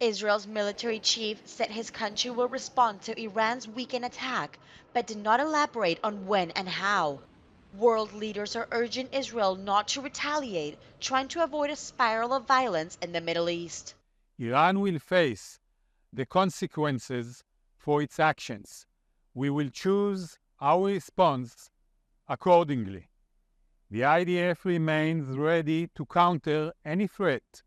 Israel's military chief said his country will respond to Iran's weekend attack, but did not elaborate on when and how. World leaders are urging Israel not to retaliate, trying to avoid a spiral of violence in the Middle East. Iran will face the consequences for its actions. We will choose our response accordingly. The IDF remains ready to counter any threat.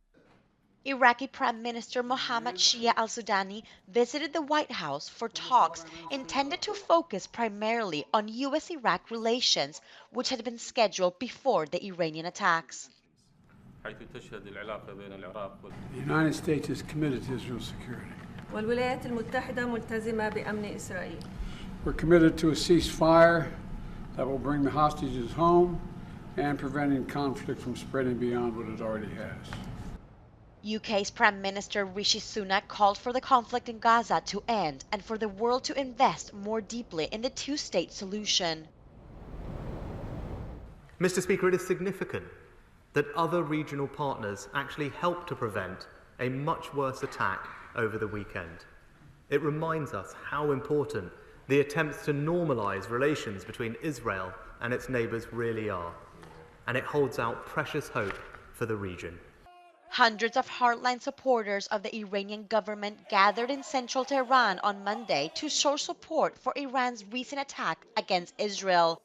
Iraqi Prime Minister Mohammad Shia al-Sudani visited the White House for talks intended to focus primarily on U.S.-Iraq relations, which had been scheduled before the Iranian attacks. The United States is committed to Israel's security. والولايات المتحدة ملتزمة بأمن إسرائيل. We're committed to a ceasefire that will bring the hostages home and preventing conflict from spreading beyond what it already has. UK's Prime Minister Rishi Sunak called for the conflict in Gaza to end and for the world to invest more deeply in the two-state solution. Mr. Speaker, it is significant that other regional partners actually helped to prevent a much worse attack over the weekend. It reminds us how important the attempts to normalise relations between Israel and its neighbours really are, and it holds out precious hope for the region. Hundreds of hardline supporters of the Iranian government gathered in central Tehran on Monday to show support for Iran's recent attack against Israel.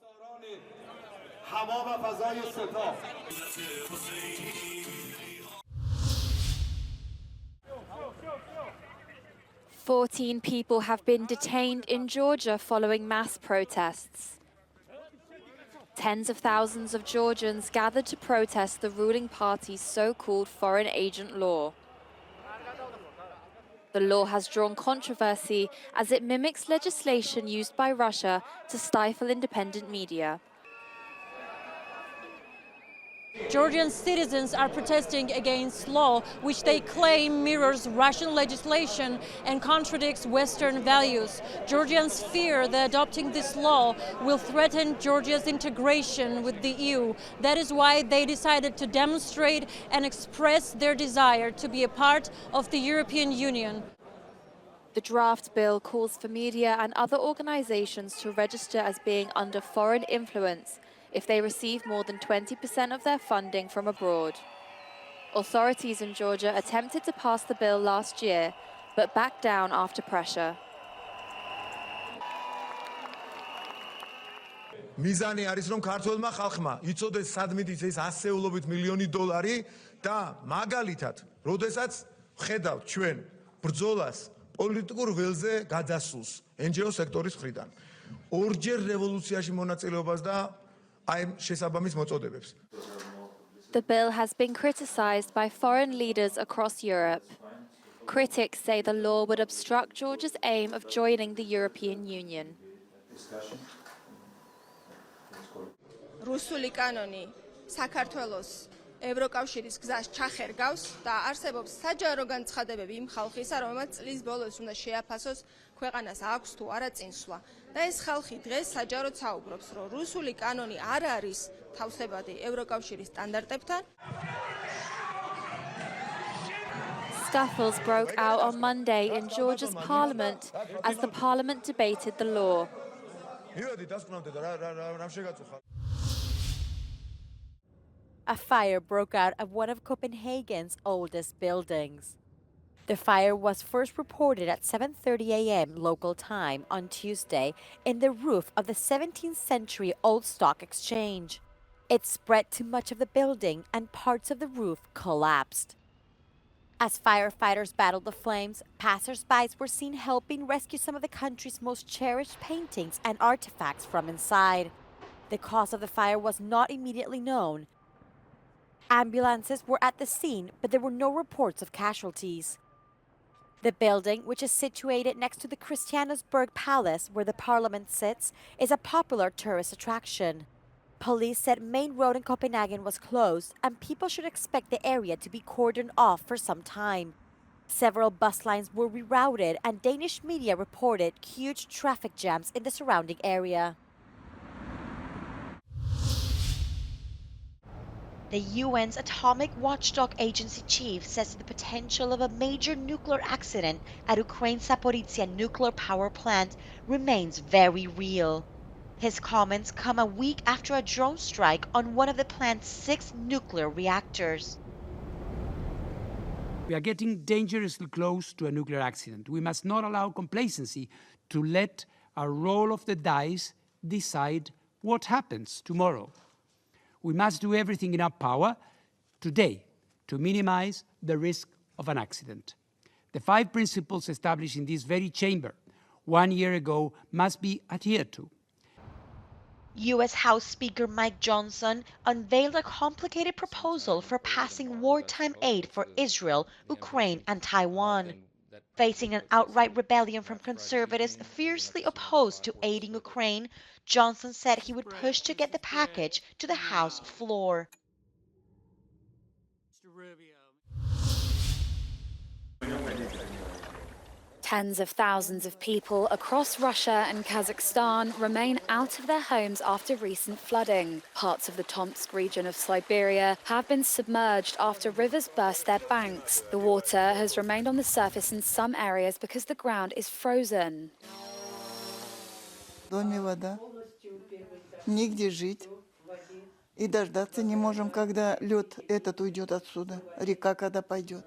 "14 people have been detained in Georgia following mass protests. Tens of thousands of Georgians gathered to protest the ruling party's so-called foreign agent law. The law has drawn controversy as it mimics legislation used by Russia to stifle independent media. Georgian citizens are protesting against law which they claim mirrors Russian legislation and contradicts Western values. Georgians fear that adopting this law will threaten Georgia's integration with the EU. That is why they decided to demonstrate and express their desire to be a part of the European Union. The draft bill calls for media and other organizations to register as being under foreign influence if they receive more than 20% of their funding from abroad. Authorities in Georgia attempted to pass the bill last year, but backed down after pressure. მიზანი არის რომ ქართველმა ხალხმა იცოდეს სად მიდის ეს ასეულობით მილიონი დოლარი და მაგალითად, როდესაც ხედავთ ჩვენ ბრძოლას პოლიტიკურ ველზე გადასულს NGO სექტორის მხრიდან, ორჯერ რევოლუციაში მონაწილეობას და The bill has been criticized by foreign leaders across Europe. Critics say the law would obstruct Georgia's aim of joining the European Union. რუსული კანონი საქართველოს ევროკავშირის გზას ჩახერგავს და არსებობს საჯარო განცხადებები იმ ხალხისა, რომელმაც წლის ბოლოს უნდა შეაფასოს ქვეყანას აქვს თუ არა წინსვლა. და ეს ხალხი დღეს საჯაროდ საუბრობს, რომ რუსული კანონი არ არის თავსებადი ევროკავშირის სტანდარტებთან. Scuffles broke out on Monday in Georgia's parliament as the parliament debated the law. A fire broke out at one of Copenhagen's oldest buildings. The fire was first reported at 7:30 a.m. local time on Tuesday in the roof of the 17th century old stock exchange. It spread to much of the building and parts of the roof collapsed. As firefighters battled the flames, passers-by were seen helping rescue some of the country's most cherished paintings and artifacts from inside. The cause of the fire was not immediately known. Ambulances were at the scene, but there were no reports of casualties. The building, which is situated next to the Christiansborg Palace, where the parliament sits, is a popular tourist attraction. Police said Main Road in Copenhagen was closed, and people should expect the area to be cordoned off for some time. Several bus lines were rerouted, and Danish media reported huge traffic jams in the surrounding area. The UN's Atomic Watchdog Agency chief says the potential of a major nuclear accident at Ukraine's Zaporizhzhia nuclear power plant remains very real. His comments come a week after a drone strike on one of the plant's 6 nuclear reactors. We are getting dangerously close to a nuclear accident. We must not allow complacency to let a roll of the dice decide what happens tomorrow. We must do everything in our power today to minimize the risk of an accident. The 5 principles established in this very chamber 1 year ago must be adhered to. U.S. House Speaker Mike Johnson unveiled a complicated proposal for passing wartime aid for Israel, Ukraine, and Taiwan. Facing an outright rebellion from conservatives fiercely opposed to aiding Ukraine, Johnson said he would push to get the package to the House floor. Tens of thousands of people across Russia and Kazakhstan remain out of their homes after recent flooding. Parts of the Tomsk region of Siberia have been submerged after rivers burst their banks. The water has remained on the surface in some areas because the ground is frozen. В доме вода, негде жить. И дождаться не можем, когда лед этот уйдет отсюда, река когда пойдет.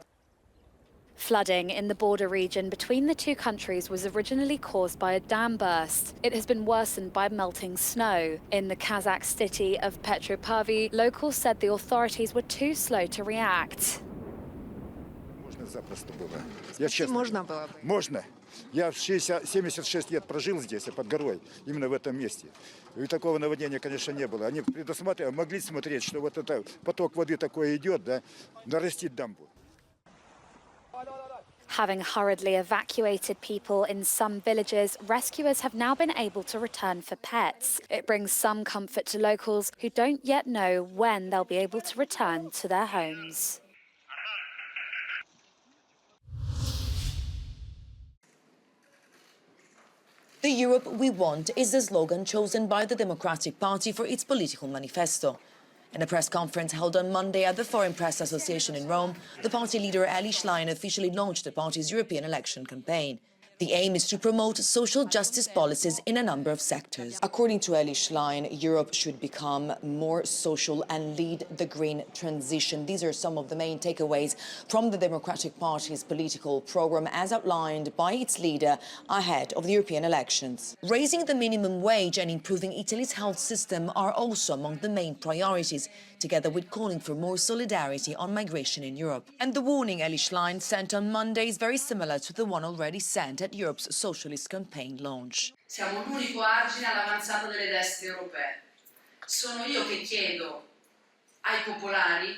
Flooding in the border region between the two countries was originally caused by a dam burst. It has been worsened by melting snow. In the Kazakh city of Petropavl, locals said the authorities were too slow to react. Можно. Я 76 лет прожил здесь, под горой, именно в этом месте. И такого наводнения, конечно, не было. Они могли смотреть, что вот это поток воды такой идет, да, нарастить дамбу. Having hurriedly evacuated people in some villages, rescuers have now been able to return for pets. It brings some comfort to locals who don't yet know when they'll be able to return to their homes. The Europe we want is the slogan chosen by the Democratic Party for its political manifesto. In a press conference held on Monday at the Foreign Press Association in Rome, the party leader Eli Schlein officially launched the party's European election campaign. The aim is to promote social justice policies in a number of sectors. According to Eli Schlein, Europe should become more social and lead the green transition. These are some of the main takeaways from the Democratic Party's political program as outlined by its leader ahead of the European elections. Raising the minimum wage and improving Italy's health system are also among the main priorities, together with calling for more solidarity on migration in Europe. And the warning Eli Schlein sent on Monday is very similar to the one already sent at Europe's socialist campaign launch. Siamo l'unico argine all'avanzata delle destre europee. Sono io che chiedo ai popolari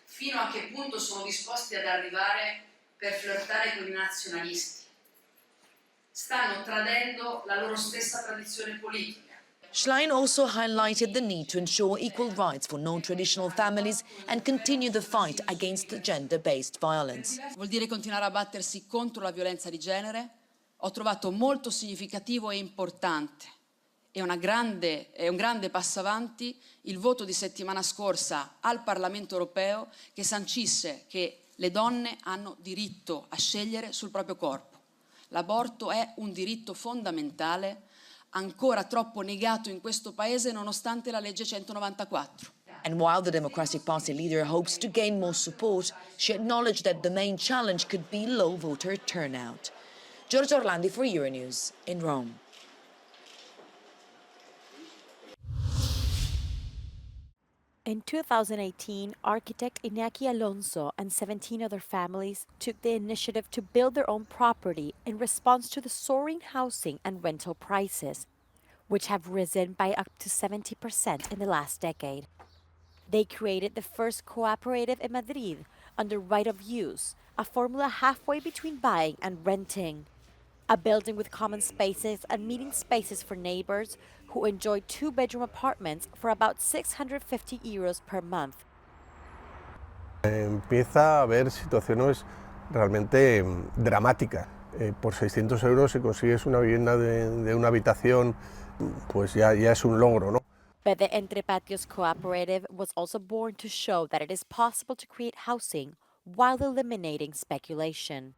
fino a che punto sono disposti ad arrivare per flirtare con i nazionalisti. Stanno tradendo la loro stessa tradizione politica. Schlein also highlighted the need to ensure equal rights for non-traditional families and continue the fight against gender-based violence. Vuol dire continuare a battersi contro la violenza di genere. Ho trovato molto significativo e importante e un grande passo avanti il voto di settimana scorsa al Parlamento europeo che sancisse che le donne hanno diritto a scegliere sul proprio corpo. L'aborto è un diritto fondamentale ancora troppo negato in questo paese nonostante la legge 194. And while the Democratic Party leader hopes to gain more support, she acknowledged that the main challenge could be low voter turnout. Giorgio Orlandi for Euronews in Rome. In 2018, architect Iñaki Alonso and 17 other families took the initiative to build their own property in response to the soaring housing and rental prices, which have risen by up to 70% in the last decade. They created the first cooperative in Madrid under right of use, a formula halfway between buying and renting. A building with common spaces and meeting spaces for neighbors who enjoy 2-bedroom apartments for about 650 euros per month. Empieza a haber situaciones realmente dramáticas. Por 600 euros si consigues una vivienda de una habitación, pues ya es un logro, ¿no? But the Entre Patios cooperative was also born to show that it is possible to create housing while eliminating speculation.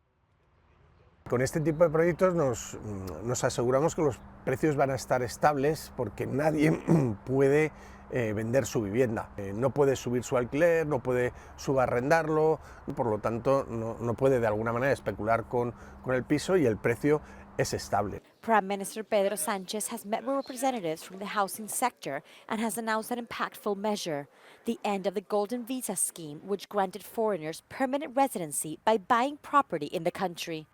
Con este tipo de proyectos nos aseguramos que los precios van a estar estables porque nadie puede vender su vivienda. No puede subir su alquiler, no puede subarrendarlo, por lo tanto no puede de alguna manera especular con el piso y el precio es estable. Prime Minister Pedro Sánchez has met with representatives from the housing sector and has announced an impactful measure, the end of the Golden Visa scheme, which granted foreigners permanent residency by buying property in the country.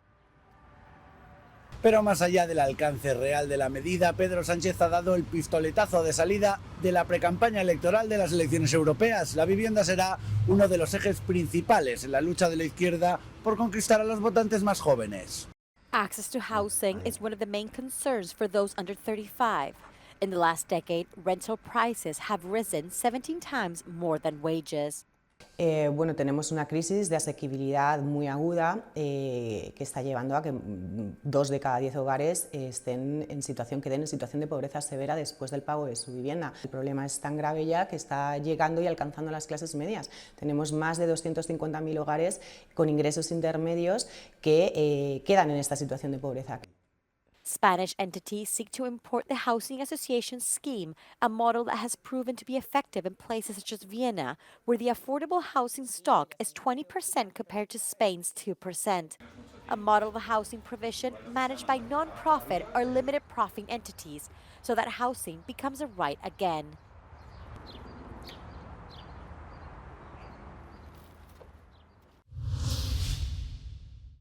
Pero más allá del alcance real de la medida, Pedro Sánchez ha dado el pistoletazo de salida de la precampaña electoral de las elecciones europeas. La vivienda será uno de los ejes principales en la lucha de la izquierda por conquistar a los votantes más jóvenes. Access to housing is one of the main concerns for those under 35. In the last decade, rental prices have risen 17 times more than wages. Bueno, tenemos una crisis de asequibilidad muy aguda que está llevando a que 2 de cada 10 hogares queden en situación de pobreza severa después del pago de su vivienda. El problema es tan grave ya que está llegando y alcanzando las clases medias. Tenemos más de 250.000 hogares con ingresos intermedios que quedan en esta situación de pobreza. Spanish entities seek to import the Housing Association scheme, a model that has proven to be effective in places such as Vienna, where the affordable housing stock is 20% compared to Spain's 2%. A model of housing provision managed by non-profit or limited profit entities, so that housing becomes a right again.